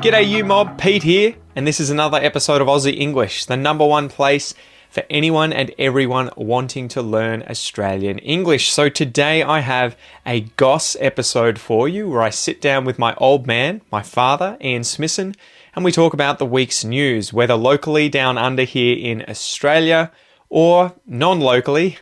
G'day you mob, Pete here, and this is another episode of Aussie English, the number one place for anyone and everyone wanting to learn Australian English. So today I have a Goss episode for you where I sit down with my old man, my father, Ian Smisson, and we talk about the week's news, whether locally down under here in Australia or non-locally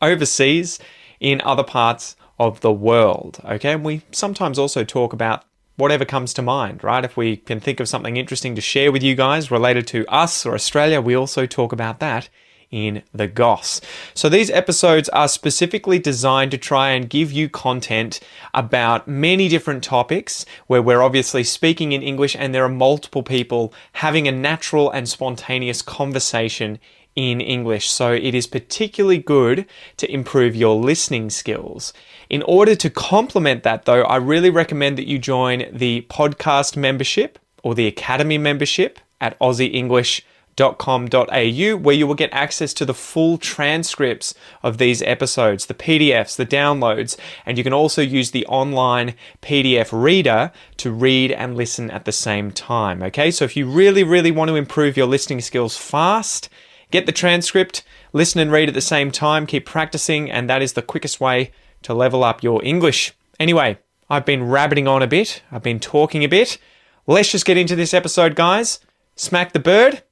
overseas in other parts of the world. Okay, and we sometimes also talk about whatever comes to mind, right? If we can think of something interesting to share with you guys related to us or Australia, we also talk about that in the Goss. So these episodes are specifically designed to try and give you content about many different topics where we're obviously speaking in English and there are multiple people having a natural and spontaneous conversation in English. So it is particularly good to improve your listening skills. In order to complement that though, I really recommend that you join the podcast membership or the academy membership at aussieenglish.com.au, where you will get access to the full transcripts of these episodes, the PDFs, the downloads, and you can also use the online PDF reader to read and listen at the same time. Okay, so if you really want to improve your listening skills fast, get the transcript, listen and read at the same time, keep practicing, and that is the quickest way to level up your English. Anyway, I've been rabbiting on a bit. I've been talking a bit. Let's just get into this episode, guys. Smack the bird,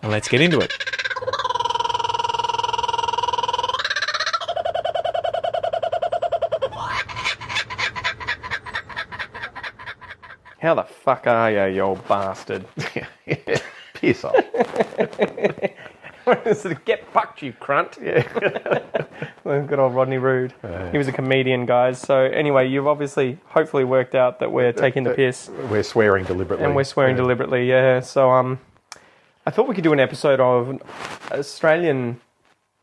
and let's get into it. How the fuck are you old bastard? Piss off. Get fucked, you crunt. Yeah. Good old Rodney Rude. He was a comedian, guys. So anyway, you've obviously, hopefully worked out that we're taking the piss. We're swearing deliberately. And we're swearing deliberately, yeah. So I thought we could do an episode of Australian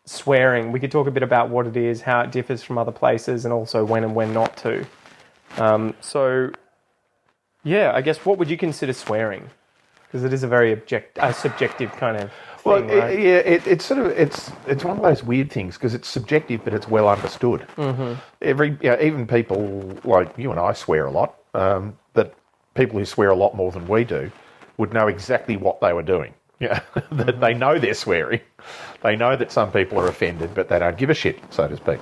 swearing. We could talk a bit about what it is, how it differs from other places, and also when and when not to. So, yeah, I guess what would you consider swearing? Because it is a very subjective kind of thing, right? It's sort of it's one of those weird things because it's subjective, but it's well understood. Mm-hmm. Even people like you and I swear a lot, but people who swear a lot more than we do would know exactly what they were doing. Yeah, that they know they're swearing. They know that some people are offended, but they don't give a shit, so to speak.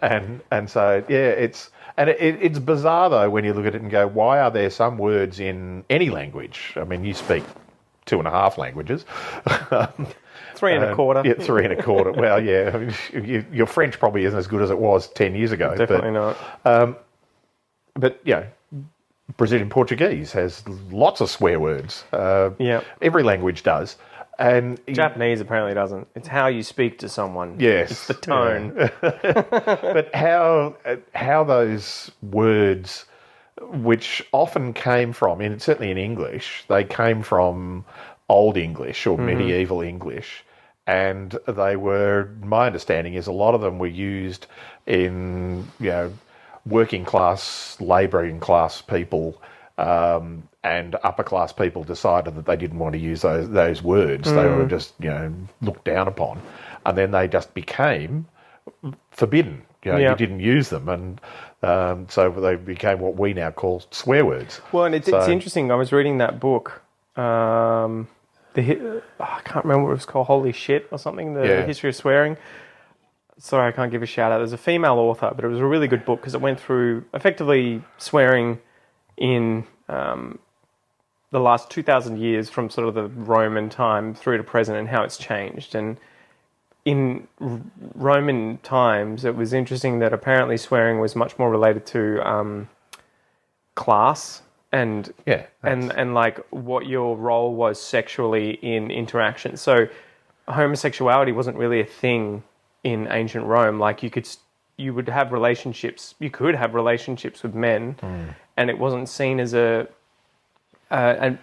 And so it's bizarre though when you look at it and go, why are there some words in any language? I mean, you speak 2.5 languages. 3.25. Yeah, 3.25. Well, yeah, I mean, your French probably isn't as good as it was 10 years ago. Definitely not. But Brazilian Portuguese has lots of swear words. Every language does. And Japanese apparently doesn't. It's how you speak to someone. Yes. It's the tone. Yeah. But how those words, which often came from, and certainly in English, they came from Old English or medieval English, and they were, my understanding is a lot of them were used in, working class, labouring class people, and upper class people decided that they didn't want to use those words. They were just, looked down upon. And then they just became forbidden. You didn't use them. And so they became what we now call swear words. Well, and it's interesting. I was reading that book. I can't remember what it was called, Holy Shit or something, the history of swearing. Sorry, I can't give a shout out. There's a female author, but it was a really good book because it went through effectively swearing in the last 2,000 years from sort of the Roman time through to present and how it's changed. And in Roman times, it was interesting that apparently swearing was much more related to class and like what your role was sexually in interaction. So homosexuality wasn't really a thing in ancient Rome. Like you could have relationships with men, and it wasn't seen as a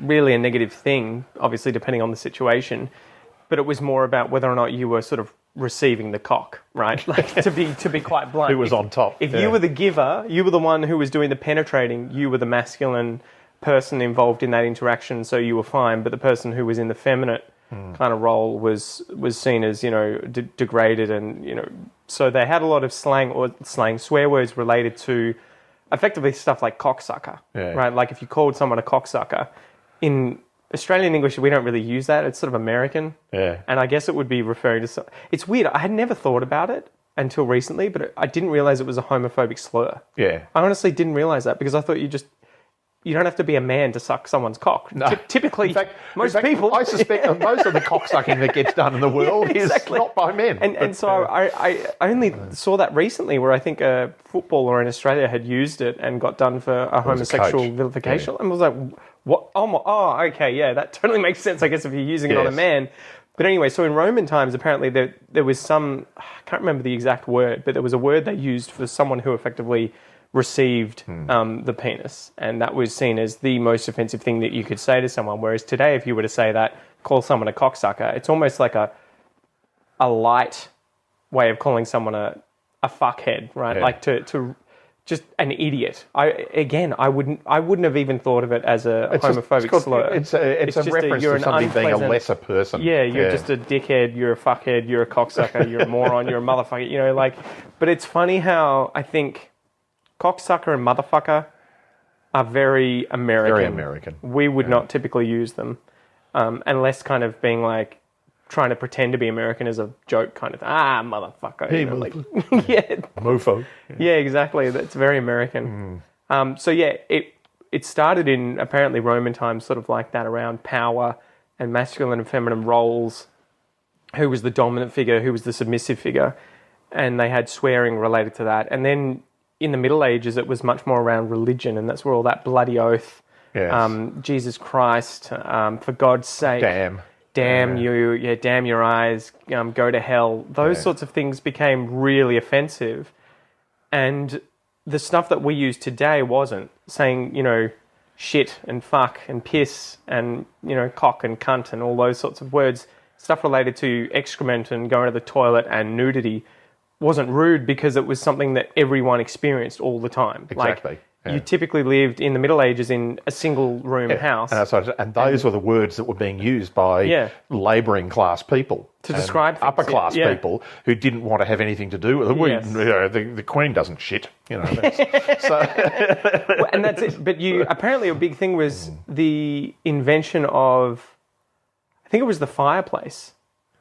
really a negative thing, obviously depending on the situation, but it was more about whether or not you were sort of receiving the cock, right? Like to be quite blunt. Who was on top. If you were the giver, you were the one who was doing the penetrating, you were the masculine person involved in that interaction, so you were fine, but the person who was in the feminine kind of role was seen as, degraded, and, so they had a lot of swear words related to effectively stuff like cocksucker, Yeah. right? Like if you called someone a cocksucker, in Australian English, we don't really use that. It's sort of American. Yeah. And I guess it would be referring to... It's weird. I had never thought about it until recently, but I didn't realize it was a homophobic slur. Yeah. I honestly didn't realize that because I thought you don't have to be a man to suck someone's cock. No. Typically, In fact, people... I suspect that most of the cocksucking that gets done in the world exactly. is not by men. And so I only saw that recently where I think a footballer in Australia had used it and got done for a homosexual coach. vilification. And I was like, what? Oh, okay, yeah, that totally makes sense, I guess, if you're using it on a man. But anyway, so in Roman times, apparently there was some... I can't remember the exact word, but there was a word they used for someone who effectively received the penis, and that was seen as the most offensive thing that you could say to someone. Whereas today, if you were to say that, call someone a cocksucker, it's almost like a light way of calling someone a fuckhead, right? Yeah. Like to just an idiot. I wouldn't have even thought of it as a homophobic slur. It's a just reference to somebody being a lesser person. Yeah, you're just a dickhead, you're a fuckhead, you're a cocksucker, you're a moron, you're a motherfucker, but it's funny how I think cocksucker and motherfucker are very American. Very American. We would not typically use them unless kind of being like trying to pretend to be American as a joke kind of, motherfucker. Hey, yeah. Mofo. Yeah, exactly. That's very American. So yeah, it started in apparently Roman times, sort of like that, around power and masculine and feminine roles. Who was the dominant figure? Who was the submissive figure? And they had swearing related to that. And then in the Middle Ages, it was much more around religion, and that's where all that bloody oath, Jesus Christ, for God's sake, damn you, damn your eyes, go to hell. Those sorts of things became really offensive, and the stuff that we use today wasn't. Saying, shit and fuck and piss and, cock and cunt and all those sorts of words, stuff related to excrement and going to the toilet and nudity, wasn't rude because it was something that everyone experienced all the time. Exactly. Like, you typically lived in the Middle Ages in a single room house. And those were the words that were being used by labouring class people. To describe things, upper class people who didn't want to have anything to do with it. Yes. The Queen doesn't shit. So. Well, and that's it. But apparently a big thing was the invention of, I think it was the fireplace,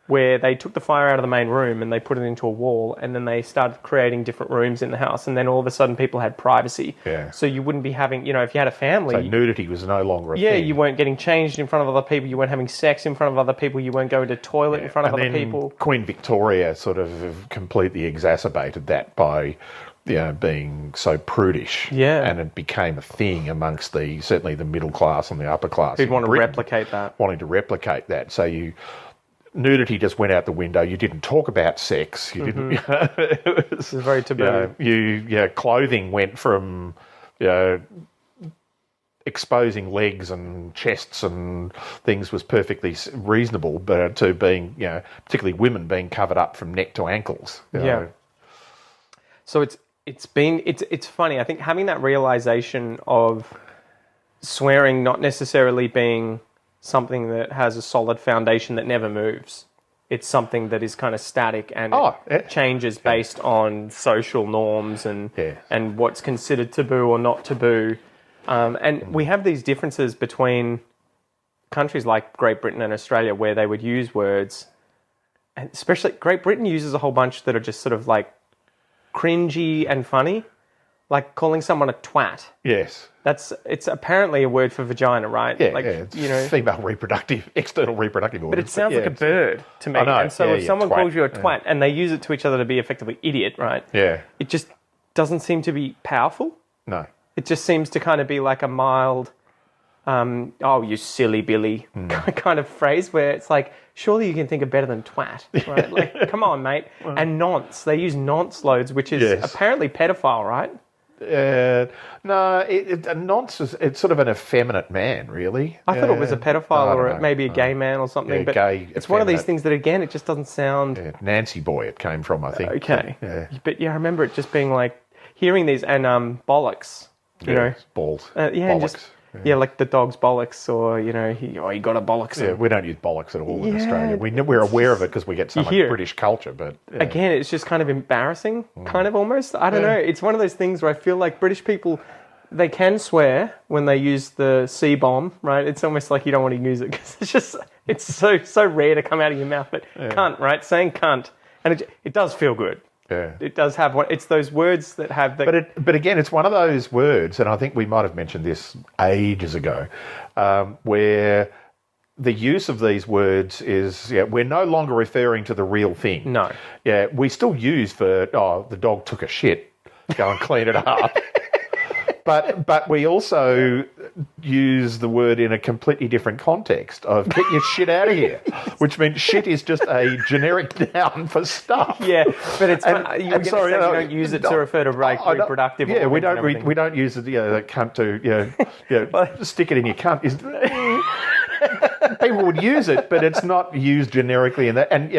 where they took the fire out of the main room and they put it into a wall, and then they started creating different rooms in the house, and then all of a sudden people had privacy. Yeah. So you wouldn't be having, if you had a family... So nudity was no longer a thing. Yeah, you weren't getting changed in front of other people, you weren't having sex in front of other people, you weren't going to toilet in front of other people. Queen Victoria sort of completely exacerbated that by... being so prudish, and it became a thing amongst certainly the middle class and the upper class. Who'd want to replicate that. Wanting to replicate that. So nudity just went out the window. You didn't talk about sex. You didn't. It was very taboo. Clothing went from exposing legs and chests and things was perfectly reasonable, but to being particularly women being covered up from neck to ankles. So it's funny. I think having that realization of swearing not necessarily being something that has a solid foundation that never moves. It's something that is kind of static and changes based on social norms and what's considered taboo or not taboo. And we have these differences between countries like Great Britain and Australia where they would use words, and especially Great Britain uses a whole bunch that are just sort of like cringy and funny, like calling someone a twat. Yes. It's apparently a word for vagina, right? Yeah, it's female external reproductive organs. But it sounds like a bird to me. I know. And so if someone twat. calls you a twat and they use it to each other to be effectively idiot, right? Yeah. It just doesn't seem to be powerful. No. It just seems to kind of be like a mild, you silly Billy kind of phrase where it's like, surely you can think of better than twat, right? Like, come on, mate. And nonce. They use nonce loads, which is apparently pedophile, right? No, a nonce is it's sort of an effeminate man, really. I thought it was a pedophile or maybe a gay man or something. But gay, it's one of these things that, again, it just doesn't sound... Nancy boy it came from, I think. Okay. But I remember it just being like, hearing these, and bollocks, you know. Balls. And just Yeah, like the dog's bollocks, or he got a bollocks. Yeah, we don't use bollocks at all in Yeah, Australia. We're aware of it because we get so much hear it. British culture, but yeah. Again, it's just kind of embarrassing, kind of almost. I don't know. It's one of those things where I feel like British people, they can swear when they use the C-bomb, right? It's almost like you don't want to use it because it's so rare to come out of your mouth. But cunt, right? Saying cunt, and it does feel good. Yeah. It does have what it's those words that have the. But again, it's one of those words, and I think we might have mentioned this ages ago, where the use of these words is, we're no longer referring to the real thing. No. Yeah, we still use the dog took a shit, go and clean it up. But we also use the word in a completely different context of get your shit out of here, which means shit is just a generic noun for stuff. Yeah, but it's you don't use it to refer to reproductive. Yeah, we don't use it. The cunt to stick it in your cunt is. People would use it, but it's not used generically in that. And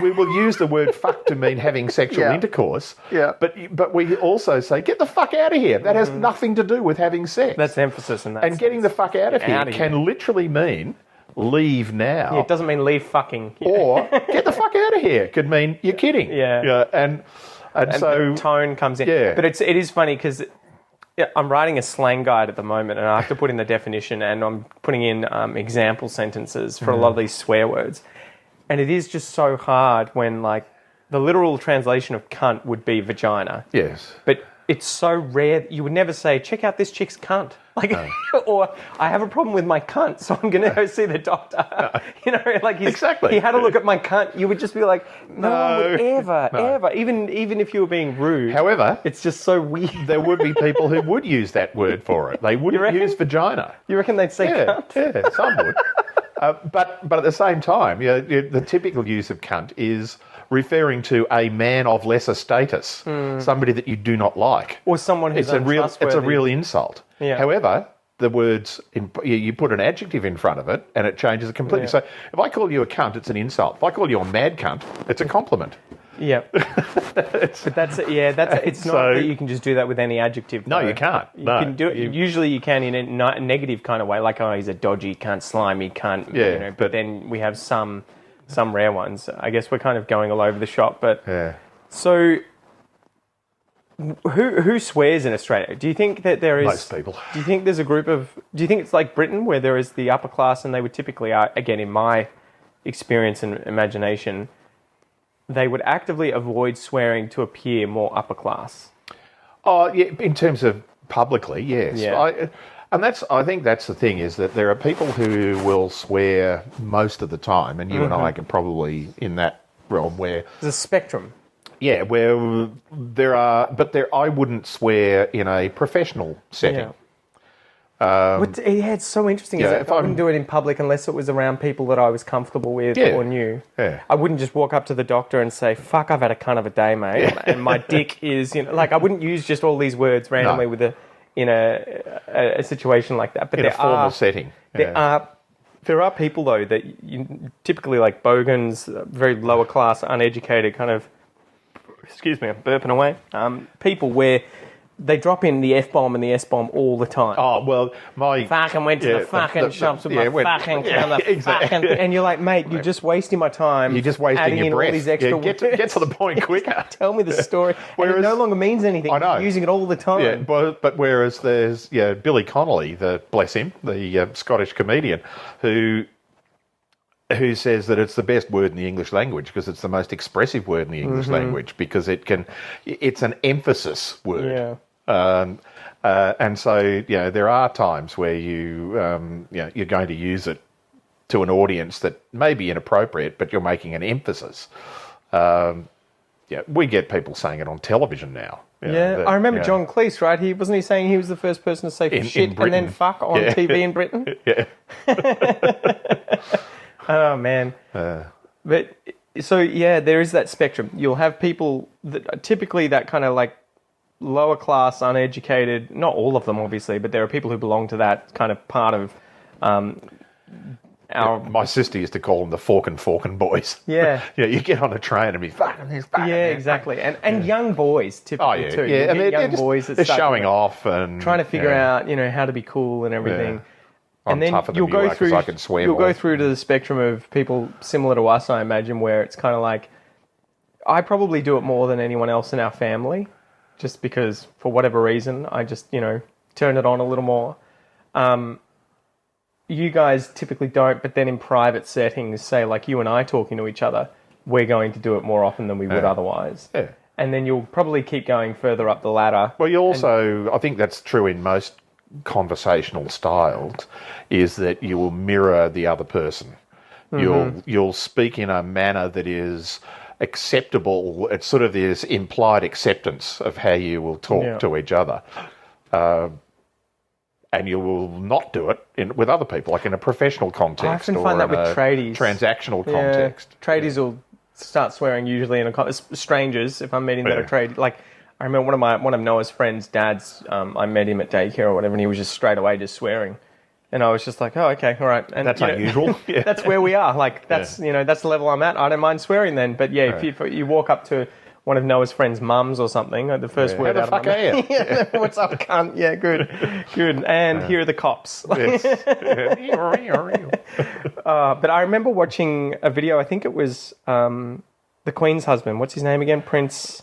we will use the word "fuck" to mean having sexual intercourse. Yeah. But we also say get the fuck out of here. That has nothing to do with having sex. That's emphasis in that. And getting the fuck out of here can literally mean leave now. Yeah, it doesn't mean leave fucking. Or get the fuck out of here could mean you're kidding. Yeah. And so the tone comes in. Yeah. But it is funny because. Yeah, I'm writing a slang guide at the moment, and I have to put in the definition, and I'm putting in example sentences for a lot of these swear words. And it is just so hard when, like, the literal translation of cunt would be vagina. Yes. But it's so rare. You would never say, check out this chick's cunt. Like, or I have a problem with my cunt, so I'm going to go see the doctor. Exactly. He had a look at my cunt. You would just be like, no one would ever. Even if you were being rude. However, it's just so weird. There would be people who would use that word for it. They wouldn't use vagina. You reckon they'd say cunt? Yeah, some would. But at the same time, the typical use of cunt is referring to a man of lesser status, somebody that you do not like, or someone who's it's a real insult. Yeah. However, the words you put an adjective in front of it, and it changes it completely. So if I call you a cunt, it's an insult. If I call you a mad cunt, it's a compliment. Yeah, but it's not that you can just do that with any adjective. No, you can't. You can do it. Usually, you can in a negative kind of way, like he's a dodgy cunt, slimy cunt. Yeah, but then we have some rare ones. I guess we're kind of going all over the shop, but so. Who swears in Australia? Do you think that there is... Most people. Do you think there's a group of... Do you think it's like Britain where there is the upper class and they would typically, again, in my experience and imagination, they would actively avoid swearing to appear more upper class? Oh, yeah, in terms of publicly, yes. Yeah. I think that's the thing, is that there are people who will swear most of the time, and you and I can probably in that realm where... There's a spectrum. Yeah, where I wouldn't swear in a professional setting. It's so interesting. I wouldn't do it in public unless it was around people that I was comfortable with or knew. Yeah. I wouldn't just walk up to the doctor and say, "Fuck, I've had a cunt of a day, mate," and my dick is, I wouldn't use just all these words randomly in a situation like that. But in a formal setting, there are people though that typically like bogans, very lower class, uneducated kind of. Excuse me, I'm burping away. People where they drop in the F-bomb and the S-bomb all the time. Oh, well, my... Fucking went to the fucking shops with my fucking... exactly. And you're like, mate, you're just wasting my time. You're just wasting your breath. All these extra get to the point quicker. Tell me the story. Whereas, and it no longer means anything. I know. You're using it all the time. Yeah, but whereas there's Billy Connolly, bless him, the Scottish comedian, who says that it's the best word in the English language because it's the most expressive word in the English language because it's an emphasis word. Yeah. And so, there are times where you're going to use it to an audience that may be inappropriate, but you're making an emphasis. We get people saying it on television now. I remember John Cleese, right? Wasn't he saying he was the first person to say shit and then fuck on TV in Britain? Yeah. Oh, man. But, so, there is that spectrum. You'll have people that typically that kind of like lower class, uneducated, not all of them obviously, but there are people who belong to that kind of part of My sister used to call them the forkin' boys. Yeah. Yeah, you get on a train and be fucking this, fucking Yeah, that, exactly. And young boys typically Oh, yeah. too. Yeah, You and get they're young just, boys that they're start showing off and... trying to figure out, how to be cool and everything. Yeah. I'm And then tougher than you'll you go are 'cause through. I can swear You'll more. go through to the spectrum of people similar to us, I imagine, where it's kind of like, I probably do it more than anyone else in our family, just because for whatever reason I just turn it on a little more. You guys typically don't, but then in private settings, say like you and I talking to each other, we're going to do it more often than we would otherwise. Yeah. And then you'll probably keep going further up the ladder. Well, you also, I think that's true in most conversational styles, is that you will mirror the other person. You'll speak in a manner that is acceptable. It's sort of this implied acceptance of how you will talk to each other. And you will not do it with other people, like in a professional context. I often or find that in with a tradies. transactional context. Tradies will start swearing usually in strangers if I'm meeting that are trade. Like I remember one of Noah's friends' dads. I met him at daycare or whatever, and he was just straight away just swearing, and I was just like, oh, okay, all right. And That's unusual. Yeah. That's where we are. Like that's that's the level I'm at. I don't mind swearing then, but if you walk up to one of Noah's friends' mums or something, the first word How out the of fuck my are you? mouth. What's up, cunt? Yeah, good. And here are the cops. Yes. But I remember watching a video. I think it was the Queen's husband. What's his name again? Prince.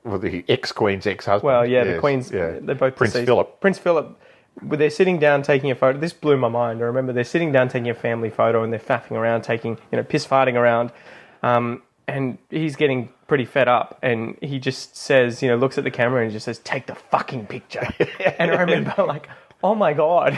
Well, the ex-Queen's ex-husband. Well, yeah, the Yes, Queen's. yeah. They're both Prince deceased. Philip. Prince Philip. They're sitting down taking a photo. This blew my mind. I remember they're sitting down taking a family photo and they're faffing around, taking piss farting around. And he's getting pretty fed up, and he just says, looks at the camera and just says, "Take the fucking picture." And I remember like, oh my God,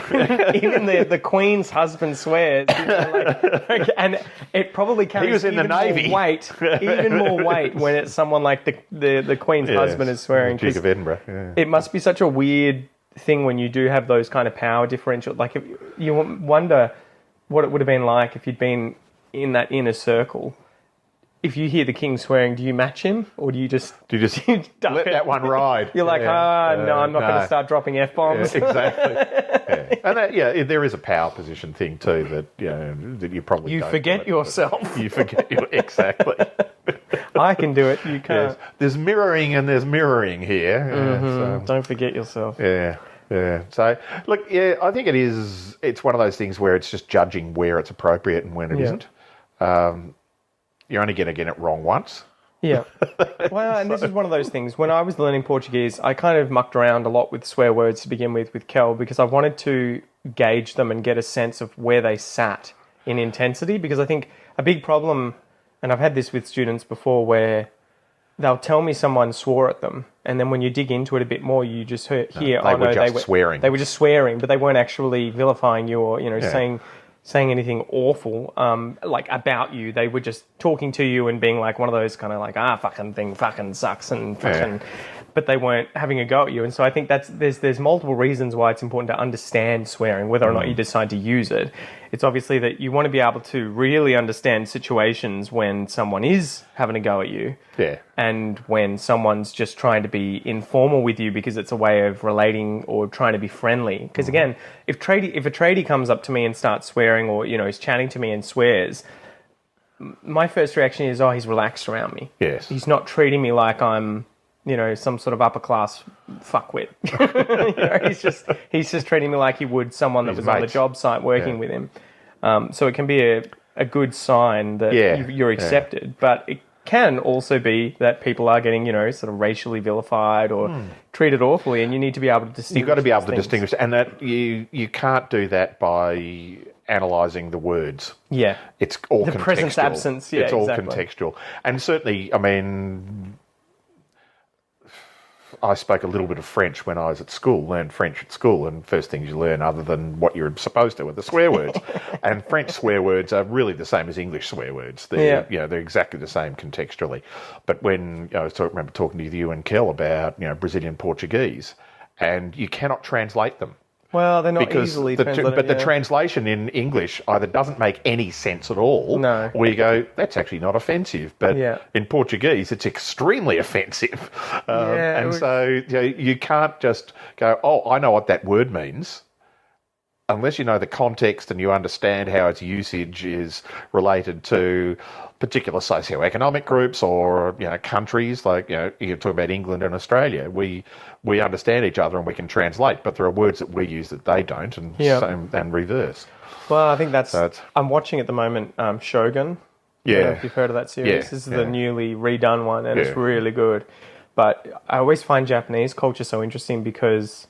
even the Queen's husband swears. And it probably carries He was in the Navy. Even more weight when it's someone like the Queen's husband is swearing. The Duke of Edinburgh. Yeah. It must be such a weird thing when you do have those kind of power differential. Like, if you wonder what it would have been like if you'd been in that inner circle. If you hear the king swearing, do you match him, or do you just duck let it? that one ride? You're like, no, I'm not going to start dropping F-bombs. Yeah, exactly. And that, there is a power position thing too that you probably You don't forget do it, yourself. You forget exactly. I can do it. You can't. Yes. There's mirroring and there's mirroring here. Don't forget yourself. Yeah. So, look, I think it is. It's one of those things where it's just judging where it's appropriate and when it isn't. You're only going to get it wrong once. Yeah. Well, and this is one of those things. When I was learning Portuguese, I kind of mucked around a lot with swear words to begin with Kel, because I wanted to gauge them and get a sense of where they sat in intensity. Because I think a big problem, and I've had this with students before, where they'll tell me someone swore at them, and then when you dig into it a bit more, you just hear, they were just swearing. They were just swearing, but they weren't actually vilifying you or saying anything awful like about you. They were just talking to you and being like one of those kind of like fucking thing fucking sucks and fucking, but they weren't having a go at you. And so I think there's multiple reasons why it's important to understand swearing, whether or not you decide to use it. It's obviously that you want to be able to really understand situations when someone is having a go at you, and when someone's just trying to be informal with you because it's a way of relating or trying to be friendly. Because again, if a tradie comes up to me and starts swearing, or is chatting to me and swears, my first reaction is, he's relaxed around me. Yes, he's not treating me like I'm some sort of upper class fuckwit. He's just treating me like he would someone that was on the job site working with him. So it can be a good sign that you're accepted, but it can also be that people are getting, sort of racially vilified or treated awfully, and you need to be able to distinguish. You've got to be able to distinguish, and that you can't do that by analysing the words. Yeah, it's all the contextual. Presence absence. Yeah, it's all exactly. Contextual, and certainly, I mean, I spoke a little bit of French when I was at school, learned French at school, and first things you learn, other than what you're supposed to, are the swear words. And French swear words are really the same as English swear words. They're, they're exactly the same contextually. But when I remember talking to you and Kel about Brazilian Portuguese, and you cannot translate them. Well, they're not easily translated. But the translation in English either doesn't make any sense at all, or you go, that's actually not offensive. But in Portuguese, it's extremely offensive. So you can't just go, I know what that word means, unless you know the context and you understand how its usage is related to particular socioeconomic groups or countries, like you talk about England and Australia, we understand each other and we can translate, but there are words that we use that they don't, and and reverse. Well, I think I'm watching at the moment Shogun. Yeah. I don't know if you've heard of that series. Yeah, This is the newly redone one, and it's really good. But I always find Japanese culture so interesting because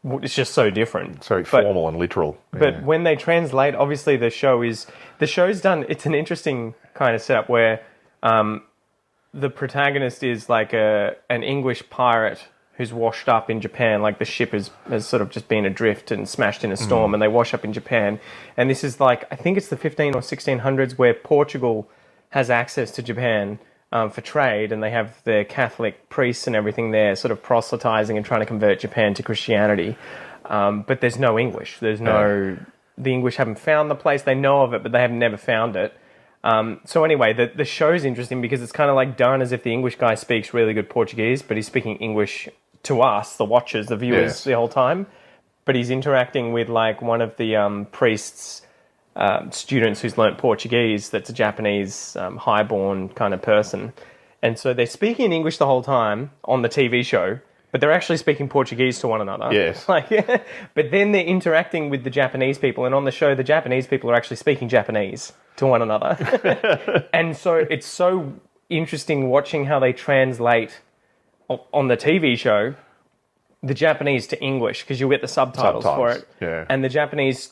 it's just so different. It's very formal and literal. But when they translate, obviously the show's done. It's an interesting kind of setup where the protagonist is like an English pirate who's washed up in Japan. Like the ship has sort of just been adrift and smashed in a storm, and they wash up in Japan. And this is like, I think it's the 15 or 1600s where Portugal has access to Japan for trade, and they have their Catholic priests and everything there sort of proselytizing and trying to convert Japan to Christianity. But there's no English. The English haven't found the place. They know of it, but they have never found it. So anyway, the show's interesting because it's kind of like done as if the English guy speaks really good Portuguese, but he's speaking English to us, the watchers, the viewers, the whole time. But he's interacting with like one of the priest's students who's learnt Portuguese, that's a Japanese highborn kind of person. And so they're speaking in English the whole time on the TV show, but they're actually speaking Portuguese to one another. Yes. But then they're interacting with the Japanese people, and on the show, the Japanese people are actually speaking Japanese to one another. And so it's so interesting watching how they translate on the TV show the Japanese to English, because you'll get the subtitles for it. Yeah. And the Japanese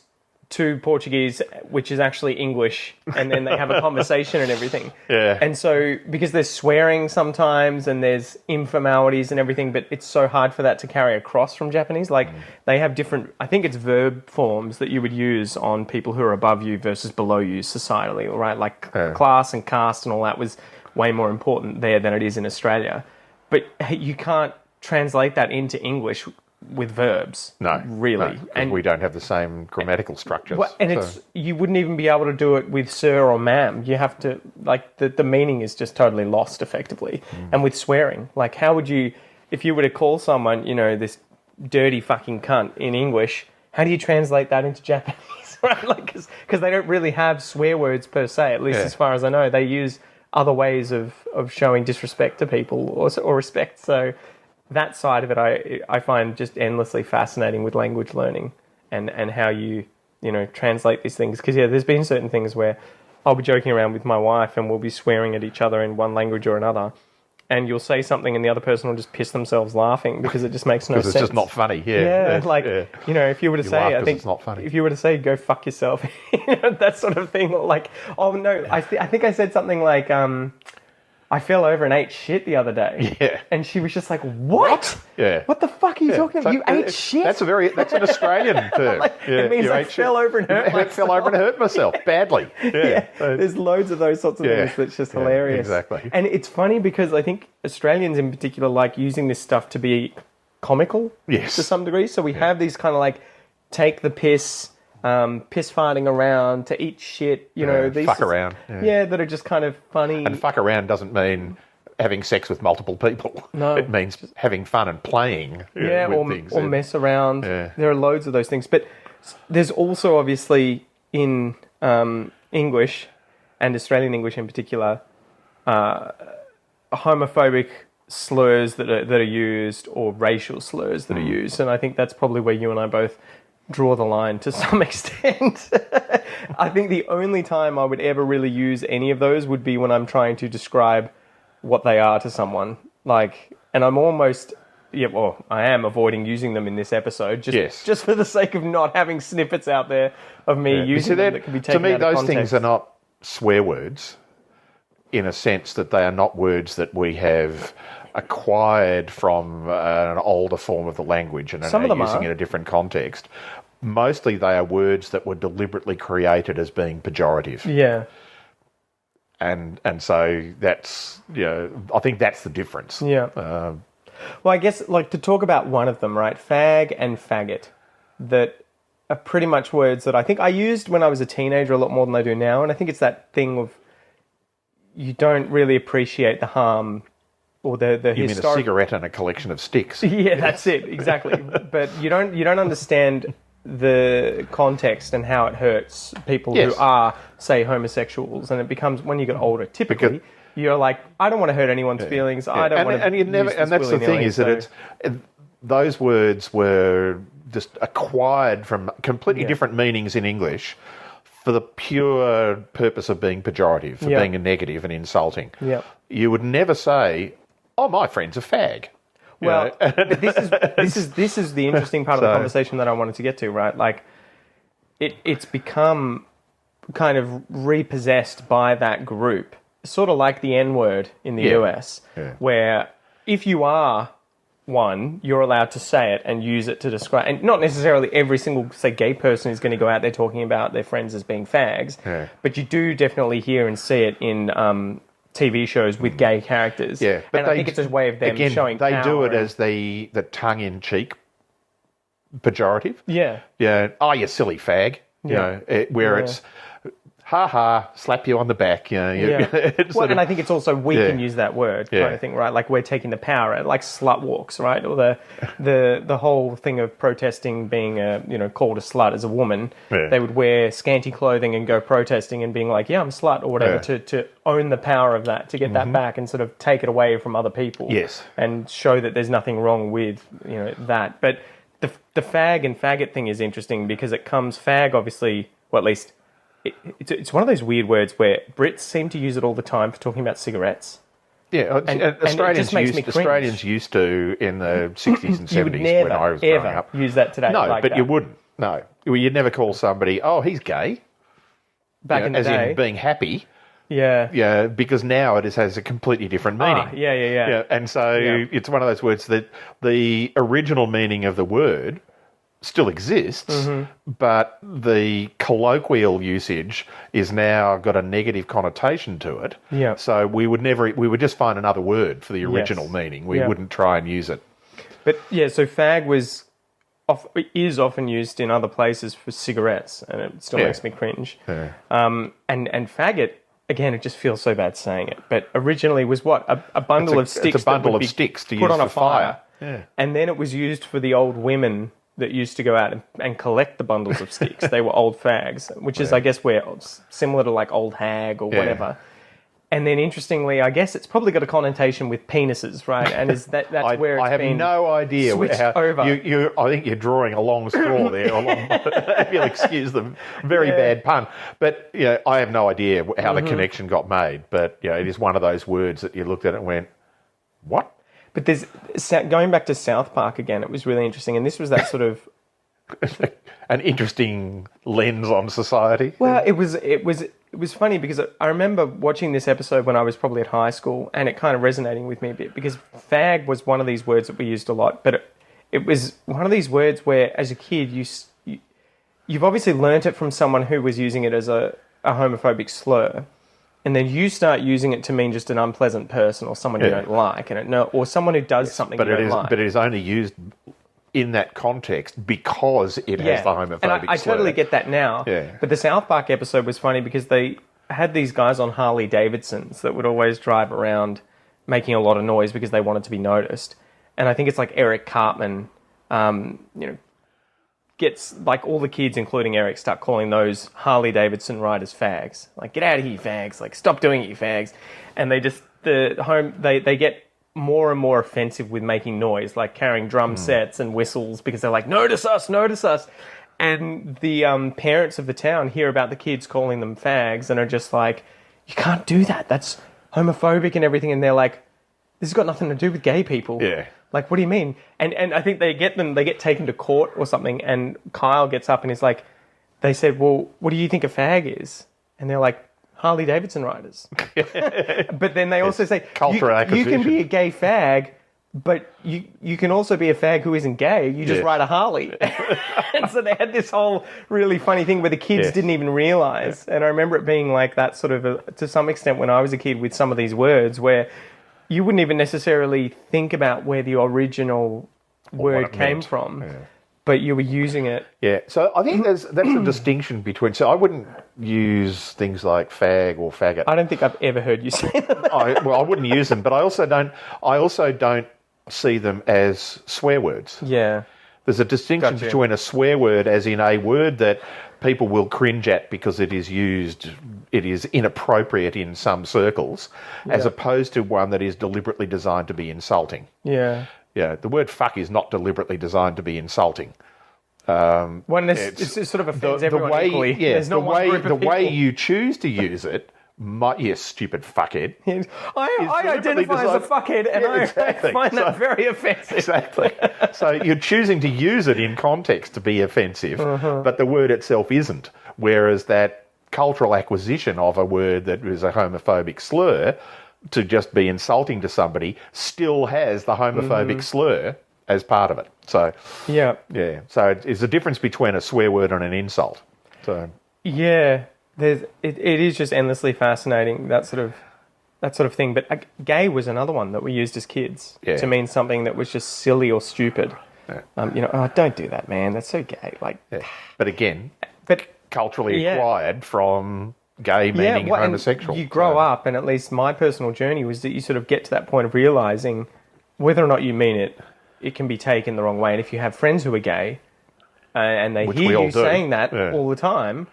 to Portuguese, which is actually English, and then they have a conversation and everything. Yeah. And so, because there's swearing sometimes and there's informalities and everything, but it's so hard for that to carry across from Japanese. Like, they have different, I think it's verb forms that you would use on people who are above you versus below you societally, right? Like class and caste and all that was way more important there than it is in Australia. But you can't translate that into English with verbs. No. Really. No, and we don't have the same grammatical structures. Well, and you wouldn't even be able to do it with sir or ma'am. You have to, like, the meaning is just totally lost effectively. And with swearing, like, how would you, if you were to call someone, this dirty fucking cunt in English, how do you translate that into Japanese, right? Like, because they don't really have swear words per se, at least as far as I know. They use other ways of showing disrespect to people or respect. So that side of it I find just endlessly fascinating with language learning and how you translate these things. Because, there's been certain things where I'll be joking around with my wife and we'll be swearing at each other in one language or another. And you'll say something and the other person will just piss themselves laughing because it just makes no sense. Because it's just not funny, if you were to say, I think it's not funny. If you were to say, go fuck yourself, that sort of thing. Or like, oh no, I think I said something like, I fell over and ate shit the other day. Yeah. And she was just like, what? Yeah. What the fuck are you talking about? You ate shit? That's an Australian term. It means I fell over and hurt myself. I fell over and hurt myself badly. Yeah. There's loads of those sorts of things that's just hilarious. Exactly. And it's funny because I think Australians in particular like using this stuff to be comical to some degree. So we have these kind of like take the piss, piss farting around, to eat shit, these fuck around. That are just kind of funny. And fuck around doesn't mean having sex with multiple people. No. It means having fun and playing with things. Or mess around. Yeah. There are loads of those things. But there's also obviously in English, and Australian English in particular, homophobic slurs that are used, or racial slurs that are used. And I think that's probably where you and I both draw the line to some extent. I think the only time I would ever really use any of those would be when I'm trying to describe what they are to someone. Like, and I'm almost, I am avoiding using them in this episode, just for the sake of not having snippets out there of me using them that can be taken out of context. To me, those things are not swear words, in a sense that they are not words that we have acquired from an older form of the language and are using in a different context. Mostly they are words that were deliberately created as being pejorative. Yeah. And so that's, I think that's the difference. Yeah. Well, I guess, like, to talk about one of them, right? Fag and faggot, that are pretty much words that I think I used when I was a teenager a lot more than I do now. And I think it's that thing of you don't really appreciate the harm or the you mean a cigarette and a collection of sticks? Yeah, that's it, exactly. But you don't understand the context and how it hurts people Yes. who are, say, homosexuals, and it becomes when you get older. Typically, Because- you're like, I don't want to hurt anyone's feelings. I don't want to. And you never. And that's the thing is that those words were just acquired from completely different meanings in English for the pure purpose of being pejorative, for being a negative and insulting. Yeah. You would never say, "Oh, my friend's a fag." You Well, know? but this is the interesting part of the conversation that I wanted to get to, right? Like, it's become kind of repossessed by that group, sort of like the N-word in the US, where if you are one, you're allowed to say it and use it to describe, and not necessarily every single, say, gay person is going to go out there talking about their friends as being fags, but you do definitely hear and see it in TV shows with gay characters. Yeah, but I think it's a way of them showing they power do it and- as the tongue-in-cheek pejorative. Yeah. Yeah. Oh, you silly fag. You know, where it's ha ha, slap you on the back. You know. It's Well, sort and of- I think it's also we can use that word kind of thing, right? Like we're taking the power out, like slut walks, right? Or the whole thing of protesting being called a slut as a woman. Yeah. They would wear scanty clothing and go protesting and being like, yeah, I'm a slut or whatever, to own the power of that, to get that back and sort of take it away from other people. Yes. And show that there's nothing wrong with that. But the fag and faggot thing is interesting because it comes fag, obviously, well, at least it's one of those weird words where Brits seem to use it all the time for talking about cigarettes. Yeah, And it just makes me cringe. Australians used to in the 60s and 70s You would when never, I was growing ever up. use that today. No, like but that. you wouldn't. No. You'd never call somebody, oh, he's gay. Back in the as day. in being happy. Yeah. Yeah, because now it has a completely different meaning. Yeah. And so it's one of those words that the original meaning of the word still exists, but the colloquial usage is now got a negative connotation to it. Yeah. So we would just find another word for the original meaning. We wouldn't try and use it. But yeah, so fag is often used in other places for cigarettes, and it still makes me cringe. Yeah. And faggot, again, it just feels so bad saying it. But originally was what? A bundle of sticks. It's a bundle that would of be sticks to put use on a for fire. fire. And then it was used for the old women that used to go out and collect the bundles of sticks. They were old fags, which is, I guess, where similar to like old hag or whatever. And then, interestingly, I guess it's probably got a connotation with penises, right? And that's where it's I have been no idea switched how over. I think you're drawing a long straw there. If you'll excuse the very bad pun, but I have no idea how the connection got made. But it is one of those words that you looked at it and went, "What?" But there's going back to South Park again. It was really interesting, and this was that sort of an interesting lens on society. Well, it was funny because I remember watching this episode when I was probably at high school, and it kind of resonating with me a bit because fag was one of these words that we used a lot, but it was one of these words where, as a kid, you've obviously learnt it from someone who was using it as a homophobic slur. And then you start using it to mean just an unpleasant person or someone you don't like, or someone who does something you don't like. But it is only used in that context because it has the homophobic and I slur. totally get that now. Yeah. But the South Park episode was funny because they had these guys on Harley Davidsons that would always drive around making a lot of noise because they wanted to be noticed. And I think it's like Eric Cartman, gets like all the kids, including Eric, start calling those Harley Davidson riders fags. Like, get out of here, you fags! Like, stop doing it, you fags! And they just they get more and more offensive with making noise, like carrying drum sets and whistles because they're like, notice us, notice us. And the parents of the town hear about the kids calling them fags and are just like, you can't do that. That's homophobic and everything. And they're like, this has got nothing to do with gay people. Yeah. Like, what do you mean? And I think they get taken to court or something, and Kyle gets up and is like, they said, well, what do you think a fag is? And they're like, Harley Davidson riders. But then they also say, cultural you acquisition. can be a gay fag, but you can also be a fag who isn't gay. You just ride a Harley. And so they had this whole really funny thing where the kids didn't even realise. And I remember it being like that sort of, to some extent when I was a kid with some of these words where you wouldn't even necessarily think about where the original word came from, but you were using it. Yeah, so I think that's a distinction between. So I wouldn't use things like fag or faggot. I don't think I've ever heard you say that. I wouldn't use them, but I also don't see them as swear words. Yeah. There's a distinction Gotcha. between a swear word as in a word that people will cringe at because it is inappropriate in some circles, as opposed to one that is deliberately designed to be insulting. Yeah. Yeah, the word fuck is not deliberately designed to be insulting. When it's sort of offends everyone equally. Yeah, There's not one group of the way people. you choose to use it, yes, stupid fuckhead. I identify as a fuckhead, and I find that very offensive. Exactly. So you're choosing to use it in context to be offensive, but the word itself isn't. Whereas that cultural acquisition of a word that is a homophobic slur to just be insulting to somebody still has the homophobic slur as part of it. So Yeah. So it's a difference between a swear word and an insult. So Yeah. It is just endlessly fascinating, that sort of thing. But gay was another one that we used as kids to mean something that was just silly or stupid. Oh, don't do that, man. That's so gay. But again, but culturally acquired from gay meaning homosexual. You grow up, and at least my personal journey was that you sort of get to that point of realising whether or not you mean it, it can be taken the wrong way. And if you have friends who are gay and they hear you saying that all the time,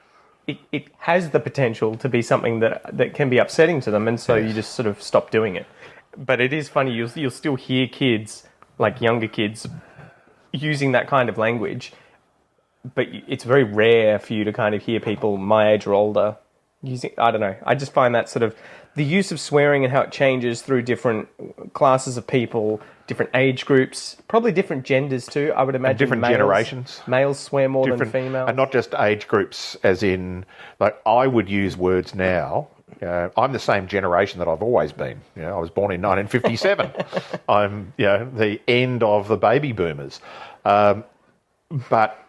it has the potential to be something that can be upsetting to them, and so you just sort of stop doing it. But it is funny, you'll still hear kids, like younger kids, using that kind of language, but it's very rare for you to kind of hear people my age or older using, I don't know, I just find that sort of, the use of swearing and how it changes through different classes of people, different age groups, probably different genders too, I would imagine. And different generations. Males swear more than females. And not just age groups, as in, like, I would use words now. I'm the same generation that I've always been. I was born in 1957. I'm, the end of the baby boomers. But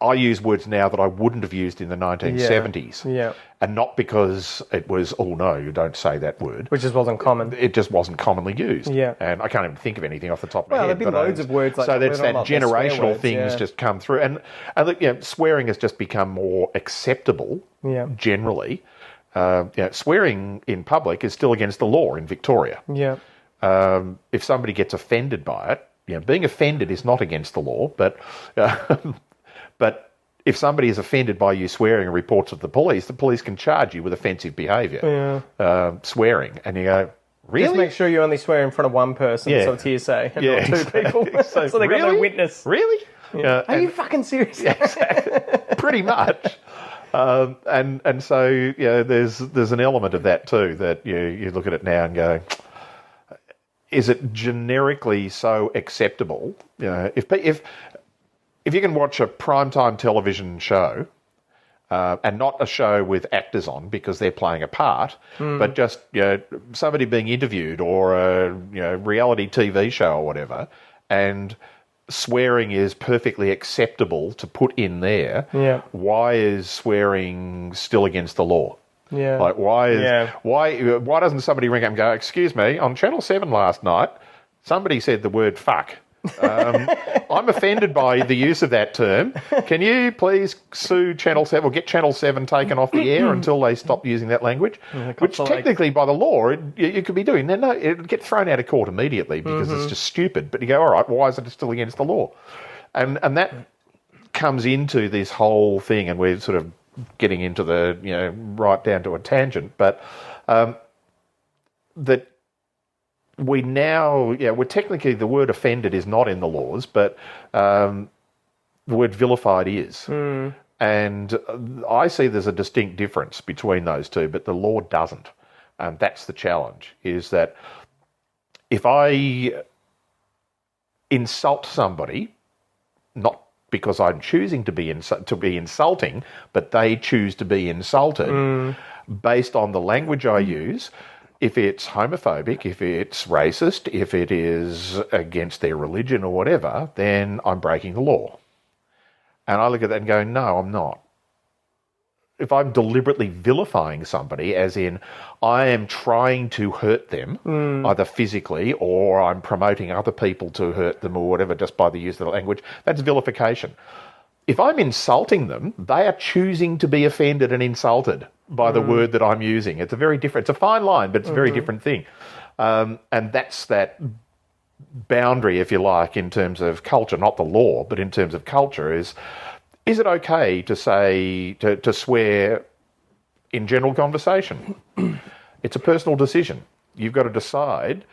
I use words now that I wouldn't have used in the 1970s. Yeah. And not because it was, oh no, you don't say that word. Which just wasn't common. It just wasn't commonly used. Yeah. And I can't even think of anything off the top of my Well, head. there'd be loads of words like that. So that's that generational things words, just come through. And look, swearing has just become more acceptable generally. Swearing in public is still against the law in Victoria. Yeah. If somebody gets offended by it, being offended is not against the law, but if somebody is offended by you swearing and reports it to the police can charge you with offensive behaviour, swearing. And you go, really? Just make sure you only swear in front of one person, so it's hearsay, and not two people. So they got no witness. Really? Are you fucking serious? Pretty much. And so there's an element of that too, that you look at it now and go, is it generically so acceptable? If you can watch a primetime television show, and not a show with actors on because they're playing a part, but just somebody being interviewed or a reality TV show or whatever, and swearing is perfectly acceptable to put in there. Yeah. Why is swearing still against the law? Yeah. Like why doesn't somebody ring up and go, "Excuse me, on Channel 7 last night, somebody said the word fuck. I'm offended by the use of that term. Can you please sue Channel 7 or get Channel 7 taken off the air until they stop using that language?" Which technically, by the law, you could be doing. No, it would get thrown out of court immediately because it's just stupid. But you go, all right, why is it still against the law? And that comes into this whole thing, and we're sort of getting into the, right down to a tangent, but that we now, we're technically, the word offended is not in the laws, but the word vilified is. And I see there's a distinct difference between those two, but the law doesn't. And that's the challenge, is that if I insult somebody, not because I'm choosing to be insulting, but they choose to be insulted based on the language I use. If it's homophobic, if it's racist, if it is against their religion or whatever, then I'm breaking the law. And I look at that and go, no, I'm not. If I'm deliberately vilifying somebody, as in I am trying to hurt them, either physically or I'm promoting other people to hurt them or whatever just by the use of the language, that's vilification. If I'm insulting them, they are choosing to be offended and insulted by the word that I'm using. It's a very different, it's a fine line, but it's a very different thing. And that's that boundary, if you like, in terms of culture, not the law, but in terms of culture, is it okay to say, to swear in general conversation? It's a personal decision. You've got to decide,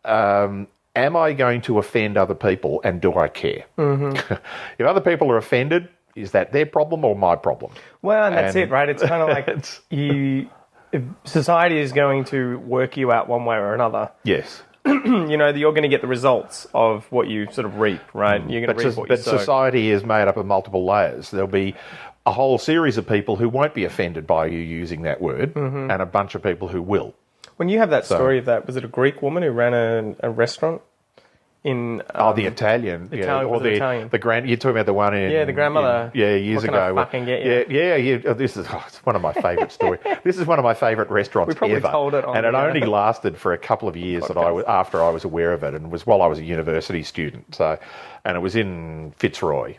am I going to offend other people and do I care? Mm-hmm. If other people are offended, is that their problem or my problem? Well, and that's it, right? It's kind of like if society is going to work you out one way or another. Yes. You're going to get the results of what you sort of reap, right? You're going to reap what you sow. But society is made up of multiple layers. There'll be a whole series of people who won't be offended by you using that word, and a bunch of people who will. When you have that story of that, was it a Greek woman who ran a restaurant in... the Italian. Italian. The grand. You're talking about the one in... the grandmother. Years what ago. Can I fucking get you? Yeah. Oh, this is it's one of my favourite stories. This is one of my favourite restaurants we probably ever. Told it on and it only lasted for a couple of years after I was aware of it, and it was while I was a university student. So, and it was in Fitzroy,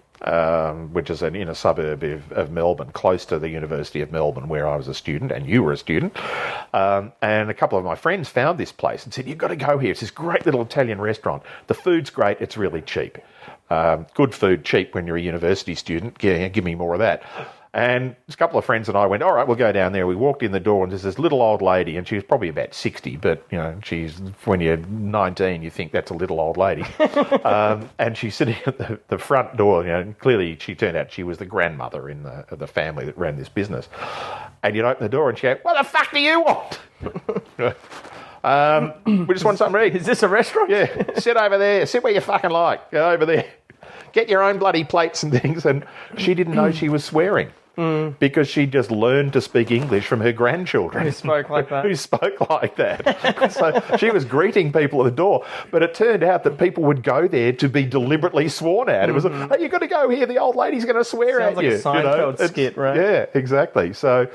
which is in a suburb of Melbourne, close to the University of Melbourne, where I was a student and you were a student. And a couple of my friends found this place and said, "You've got to go here. It's this great little Italian restaurant. The food's great. It's really cheap. Good food, cheap when you're a university student. Give me more of that." And a couple of friends and I went, all right, we'll go down there. We walked in the door and there's this little old lady, and she was probably about 60, but, she's when you're 19, you think that's a little old lady. And she's sitting at the front door, and clearly she turned out she was the grandmother in the family that ran this business. And you'd open the door and she'd go, "What the fuck do you want?" We just want something to eat. Is this a restaurant? Yeah, sit over there. Sit where you fucking like. Go over there. Get your own bloody plates and things. And she didn't know she was swearing because she just learned to speak English from her grandchildren. Who spoke like that. Who spoke like that. So she was greeting people at the door. But it turned out that people would go there to be deliberately sworn at. It was, "Hey, you've got to go here. The old lady's going to swear Sounds at you." Sounds like a Seinfeld skit, right? Yeah, exactly. So...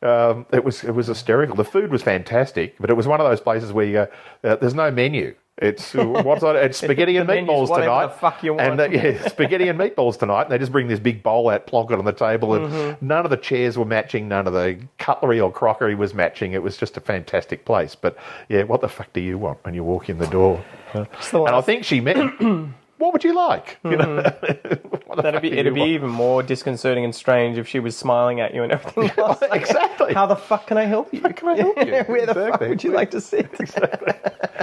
it was hysterical. The food was fantastic, but it was one of those places where you go, there's no menu. It's what's on it? It's spaghetti and meatballs tonight. The fuck you want. And spaghetti and meatballs tonight. And they just bring this big bowl out, plonk it on the table, and none of the chairs were matching, none of the cutlery or crockery was matching. It was just a fantastic place. But yeah, what the fuck do you want when you walk in the door? And I think she meant, what would you like? It'd be even more disconcerting and strange if she was smiling at you and everything else. Like, exactly. How the fuck can I help you? How can I help you? Where the fuck would you like to sit? Exactly.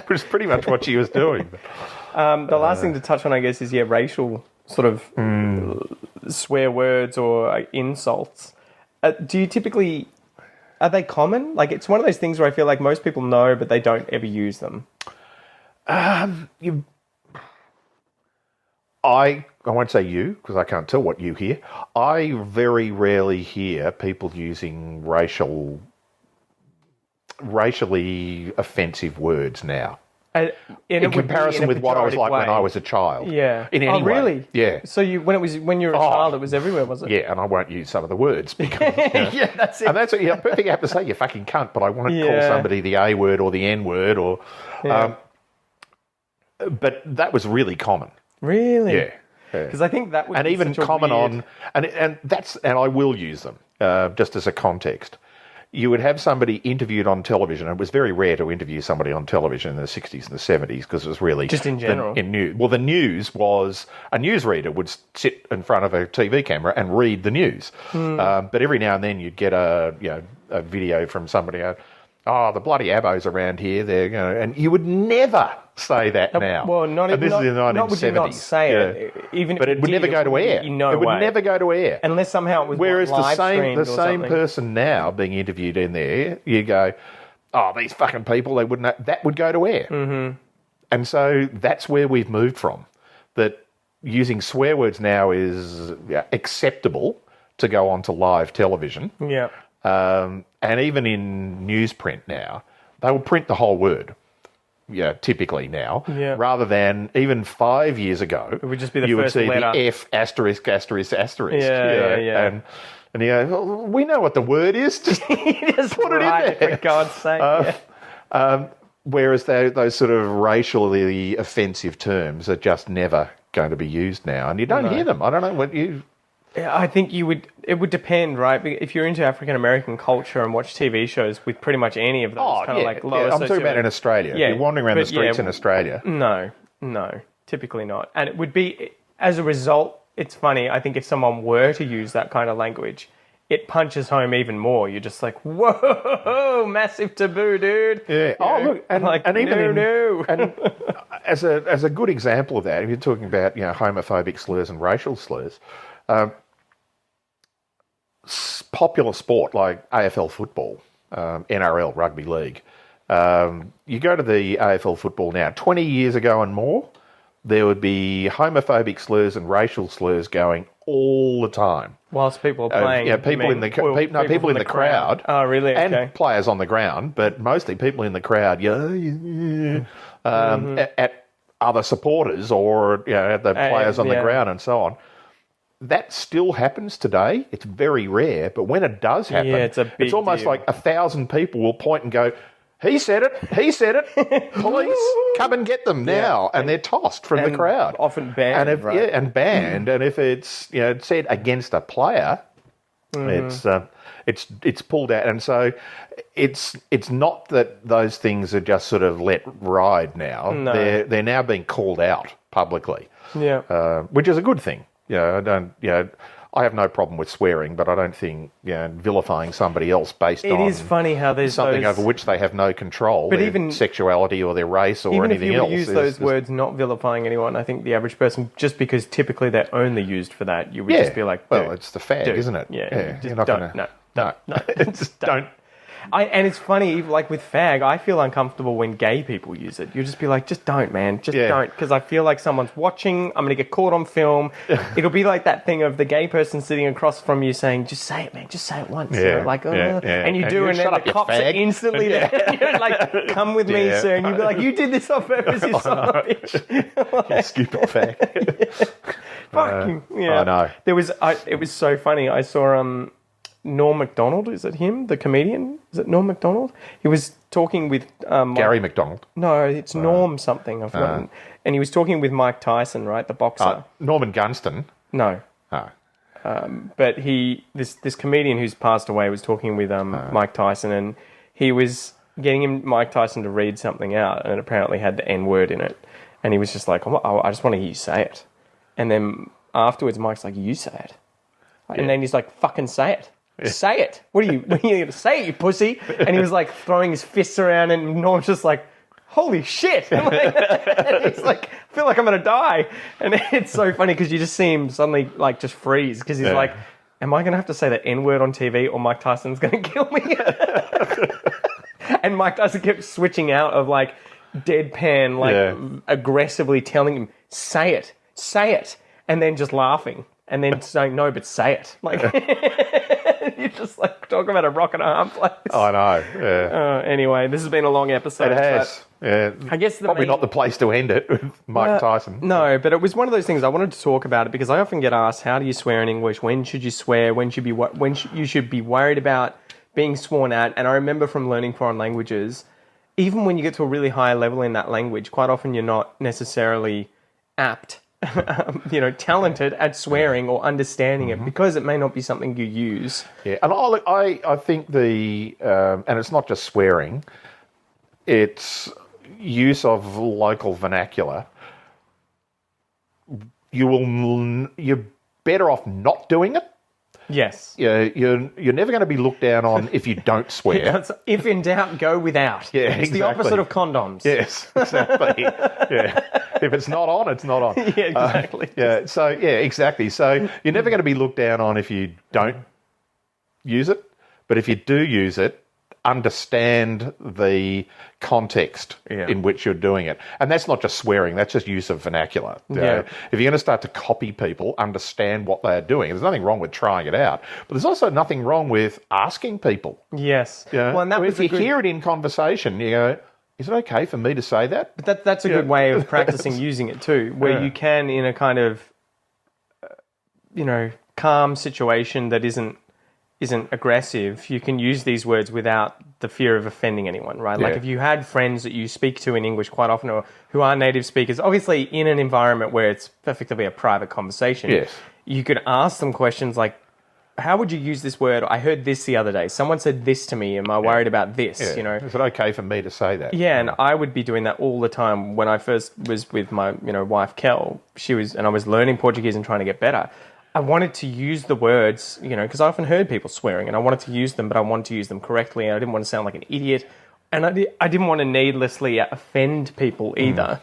Which is pretty much what she was doing. The last thing to touch on, I guess, is racial sort of swear words or insults. Do you typically... Are they common? Like, it's one of those things where I feel like most people know, but they don't ever use them. I won't say you, because I can't tell what you hear. I very rarely hear people using racially offensive words now. In comparison with what I was like when I was a child. Yeah. In any way. Really? Yeah. So when you were a child, it was everywhere, was it? Yeah, and I won't use some of the words. Because, yeah, that's it. And that's what you have to say, you fucking cunt, but I won't call somebody the A word or the N word. Or, but that was really common. Really? Yeah. Because I think that would be even such a common weird... and I will use them just as a context. You would have somebody interviewed on television. It was very rare to interview somebody on television in the 60s and the 70s because it was really just in general. The news was a newsreader would sit in front of a TV camera and read the news. But every now and then you'd get a video from somebody. The bloody abos around here. And you would never say that now. Well, not even. This is in the 1970s. Not would you not say it, even if but it would never go to air. It would never go to air unless somehow it was. Whereas the same person person now being interviewed in there, you go, "Oh, these fucking people, they wouldn't." That would go to air. Mm-hmm. And so that's where we've moved from. That using swear words now is acceptable to go onto live television. Yeah. And even in newsprint now, they will print the whole word. Yeah, typically now, rather than even 5 years ago, it would just be the you first would see letter. the F asterisk asterisk asterisk. Yeah. And you go, well, we know what the word is. Just put it in there. For God's sake. Whereas those sort of racially offensive terms are just never going to be used now, and you don't hear them. I don't know what you. Yeah, I think you would. It would depend, right? If you're into African American culture and watch TV shows with pretty much any of those, kind of like lower. I'm talking about in Australia. Yeah, if you're wandering around the streets in Australia. No, No, typically not. And it would be, as a result, it's funny, I think if someone were to use that kind of language, it punches home even more. You're just like, whoa, massive taboo, dude. Yeah. Look, and even no. and as a good example of that, if you're talking about homophobic slurs and racial slurs, popular sport like AFL football, NRL rugby league. You go to the AFL football now. 20 years ago and more, there would be homophobic slurs and racial slurs going all the time. Whilst people are playing, people in the crowd. Oh, really? Okay. And players on the ground, but mostly people in the crowd. At other supporters or at the players on the ground and so on. That still happens today. It's very rare, but when it does happen, it's almost deal. like 1,000 people will point and go, "He said it! He said it! Police, come and get them now!" And they're tossed from the crowd, often banned, and right? Banned. And if it's said against a player, it's pulled out. And so it's not that those things are just sort of let ride now. No. They're now being called out publicly, which is a good thing. I have no problem with swearing, but I don't think vilifying somebody else based on It is funny how there's something those, over which they have no control, but their even sexuality or their race or even anything if you else. would use those words not vilifying anyone, I think the average person, just because typically they're only used for that, you would just be like, well, dude, it's the fag, isn't it? Yeah, you're not don't. gonna, No. just don't. And it's funny, like with fag, I feel uncomfortable when gay people use it. You just be like, just don't, man. Just don't. Because I feel like someone's watching. I'm going to get caught on film. It'll be like that thing of the gay person sitting across from you saying, just say it, man. Just say it once. Yeah. Like, And you do, and then the cops are instantly there. You're like, come with me, sir. And you'd be like, you did this on purpose, you son of a bitch. You stupid fag. Fucking, I know. It was so funny. I saw Norm Macdonald, is it him? The comedian? Is it Norm Macdonald? He was talking with... Gary McDonald. No, it's Norm something. I've forgotten. And he was talking with Mike Tyson, right? The boxer. Norman Gunston. No. Oh. But this comedian who's passed away was talking with Mike Tyson, and he was getting Mike Tyson to read something out, and it apparently had the N-word in it. And he was just like, I just want to hear you say it. And then afterwards, Mike's like, you say it. And then he's like, fucking say it. Say it. What are you going to say, you pussy? And he was like throwing his fists around, and Norm's just like, holy shit. And he's like, I feel like I'm going to die. And it's so funny because you just see him suddenly like just freeze because he's like, am I going to have to say the N-word on TV or Mike Tyson's going to kill me? And Mike Tyson kept switching out of like deadpan, like aggressively telling him, say it, and then just laughing. And then saying, no, but say it. Like, you just like talk about a rock and a hard place. I know, yeah. Anyway, this has been a long episode. It has. Yeah. I guess probably not the place to end it with Mike Tyson. No, but it was one of those things I wanted to talk about it because I often get asked, how do you swear in English? When should you swear? When you should be worried about being sworn at? And I remember from learning foreign languages, even when you get to a really high level in that language, quite often you're not necessarily apt, talented at swearing or understanding it because it may not be something you use. Yeah, and I think and it's not just swearing, it's use of local vernacular. You're better off not doing it. Yes. You're never going to be looked down on if you don't swear. If in doubt, go without. Yeah, it's the opposite of condoms. Yes, exactly. Yeah. If it's not on, it's not on. Yeah, exactly. Exactly. So you're never going to be looked down on if you don't use it. But if you do use it, understand the context in which you're doing it. And that's not just swearing, that's just use of vernacular. Yeah. If you're going to start to copy people, understand what they're doing. There's nothing wrong with trying it out, but there's also nothing wrong with asking people. Yes. Well, and if you hear it in conversation, you go, is it okay for me to say that? But that's a good way of practicing using it too, where you can, in a kind of, calm situation that isn't aggressive, you can use these words without the fear of offending anyone, right? Like if you had friends that you speak to in English quite often or who are native speakers, obviously in an environment where it's effectively a private conversation, you could ask them questions like, how would you use this word? I heard this the other day. Someone said this to me. Am I worried about this? Yeah. You know, Is it okay for me to say that? yeah, and I would be doing that all the time. When I first was with my, wife Kel, and I was learning Portuguese and trying to get better. I wanted to use the words, because I often heard people swearing, and I wanted to use them, but I wanted to use them correctly, and I didn't want to sound like an idiot, and I didn't want to needlessly offend people either.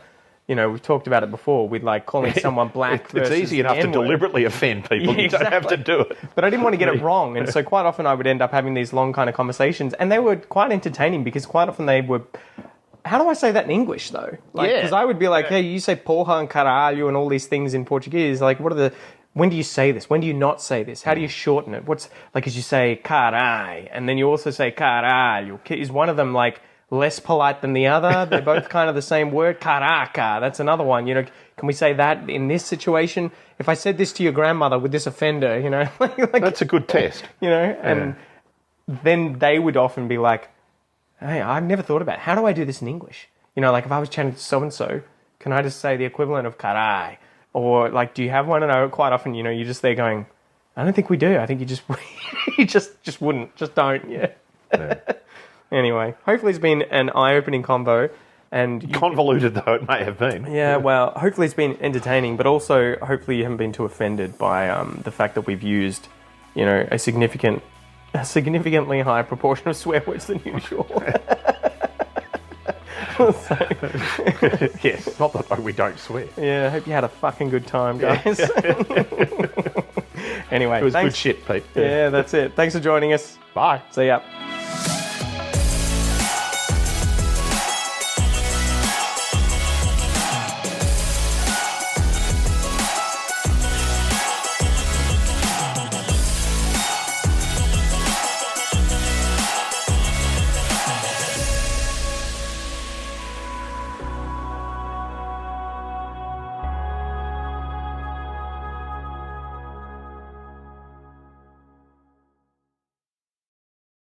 We've talked about it before with like calling someone black. It's easy enough to deliberately offend people. Yeah, you don't have to do it. But I didn't want to get it wrong, and so quite often I would end up having these long kind of conversations, and they were quite entertaining because quite often they were. How do I say that in English though? Because I would be like, hey, you say porra and caralho and all these things in Portuguese. Like, when do you say this? When do you not say this? How do you shorten it? What's like as you say carai, and then you also say caralho. Is one of them like less polite than the other? They're both kind of the same word. Caraca, that's another one. Can we say that in this situation? If I said this to your grandmother, would this offend her? That's a good test. And then they would often be like, hey, I've never thought about it. How do I do this in English? Like if I was chatting to so-and-so, can I just say the equivalent of carai? Or like, do you have one? And quite often, you're just there going, I don't think we do. I think you just, you just wouldn't, just don't. Yeah. Anyway, hopefully it's been an eye-opening convo. And convoluted though it may have been. Yeah, well, hopefully it's been entertaining, but also hopefully you haven't been too offended by the fact that we've used, a significantly higher proportion of swear words than usual. Yes, not that we don't swear. Yeah, I hope you had a fucking good time, guys. Anyway, it was thanks. good shit, Pete. Yeah, that's it. Thanks for joining us. Bye. See ya.